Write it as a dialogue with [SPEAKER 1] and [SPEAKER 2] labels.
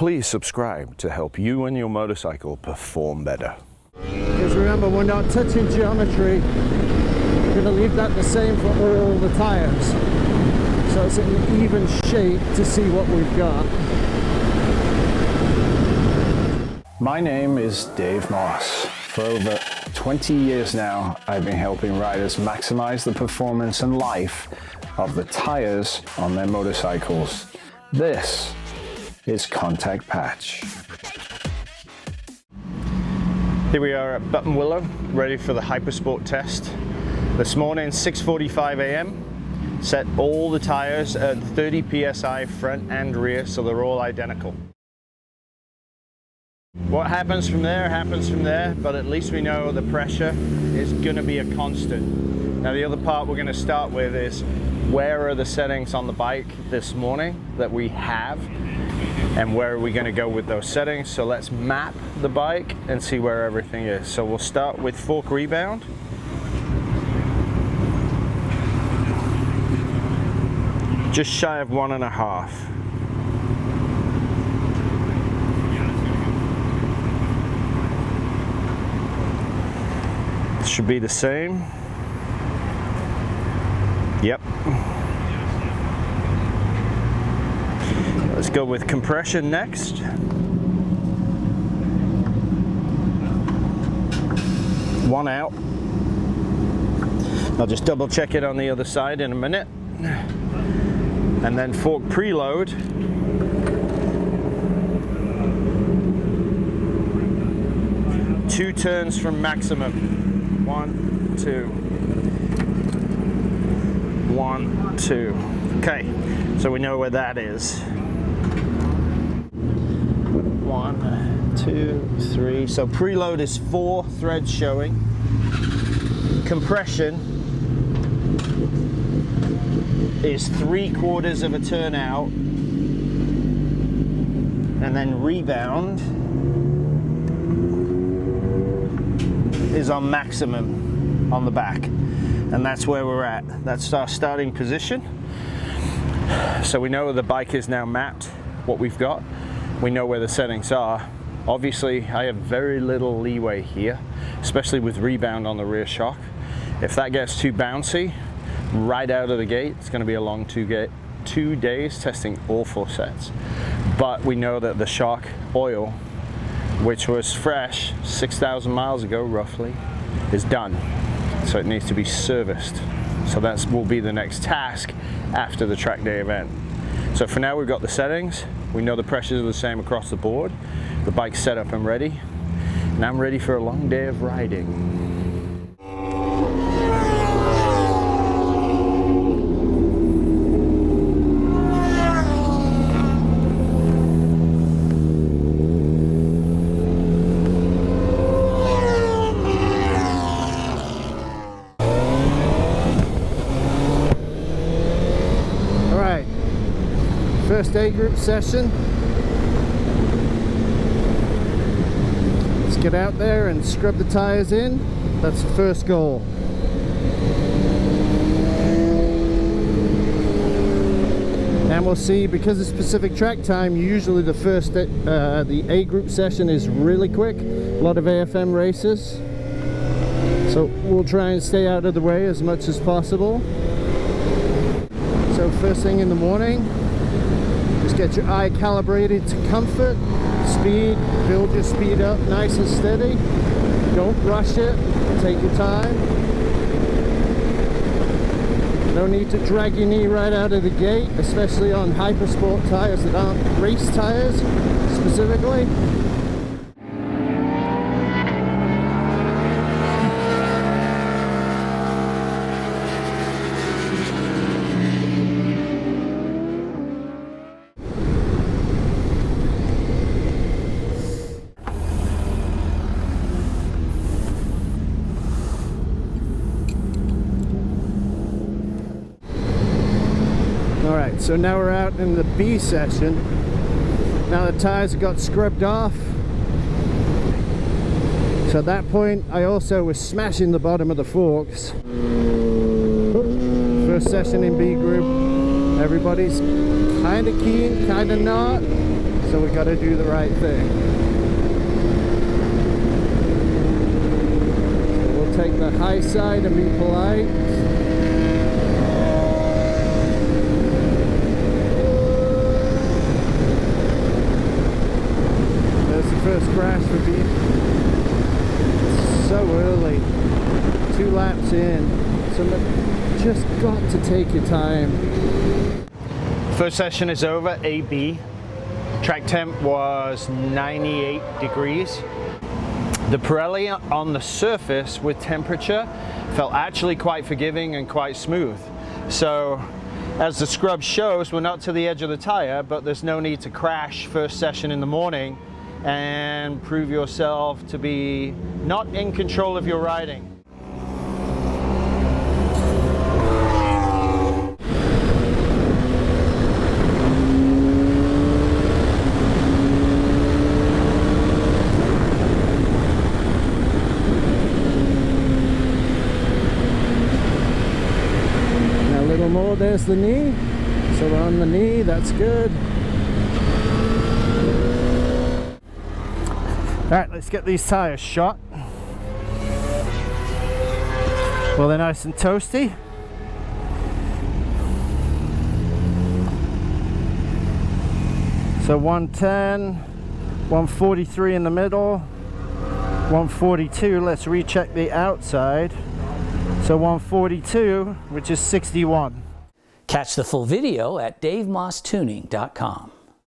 [SPEAKER 1] Please subscribe to help you and your motorcycle perform better.
[SPEAKER 2] Because remember, we're not touching geometry. We're going to leave that the same for all the tires. So it's an even shape to see what we've got.
[SPEAKER 3] My name is Dave Moss. For over 20 years now, I've been helping riders maximize the performance and life of the tires on their motorcycles. This is Contact Patch.
[SPEAKER 4] Here we are at Buttonwillow, ready for the Hypersport test. This morning, 6:45 a.m. Set all the tires at 30 psi front and rear, so they're all identical. What happens from there, but at least we know the pressure is going to be a constant. Now the other part we're going to start with is where are the settings on the bike this morning that we have, and where are we going to go with those settings. So let's map the bike and see where everything is. So we'll start with fork rebound. Just shy of 1.5. Should be the same. Yep. Let's go with compression next. One out. I'll just double check it on the other side in a minute. And then fork preload. Two turns from maximum. 1, 2. 1, 2. Okay, so we know where that is. 1, 2, 3. So preload is 4 threads showing. Compression is 3/4 of a turn out. And then rebound is on maximum on the back, and that's where we're at. That's our starting position. So we know the bike is now mapped, what we've got. We know where the settings are. Obviously I have very little leeway here, especially with rebound on the rear shock. If that gets too bouncy right out of the gate, it's going to be a long 2 days testing all 4 sets. But we know that the shock oil, which was fresh 6,000 miles ago roughly, is done. So it needs to be serviced. So that will be the next task after the track day event. So for now we've got the settings. We know the pressures are the same across the board. The bike's set up and ready. And I'm ready for a long day of riding.
[SPEAKER 2] First A group session. Let's get out there and scrub the tires in. That's the first goal. And we'll see, because it's Pacific track time, usually the A group session is really quick. A lot of AFM races. So we'll try and stay out of the way as much as possible. So first thing in the morning, just get your eye calibrated to comfort, speed, build your speed up nice and steady. Don't rush it, take your time. No need to drag your knee right out of the gate, especially on Hypersport tires that aren't race tires specifically. Alright, so now we're out in the B session. Now the tires have got scrubbed off. So at that point I also was smashing the bottom of the forks. First session in B group. Everybody's kind of keen, kind of not. so we got to do the right thing. So we'll take the high side and be polite. There's the first crash for me. So early, 2 laps in, so just got to take your time.
[SPEAKER 4] First session is over, AB. Track temp was 98 degrees. The Pirelli on the surface with temperature felt actually quite forgiving and quite smooth. So as the scrub shows, we're not to the edge of the tire, but there's no need to crash first session in the morning and prove yourself to be not in control of your riding.
[SPEAKER 2] Now a little more, there's the knee. So we're on the knee, that's good. Alright, let's get these tires shot. Well, they're nice and toasty. So 110, 143 in the middle, 142. Let's recheck the outside. So 142, which is 61.
[SPEAKER 5] Catch the full video at DaveMossTuning.com.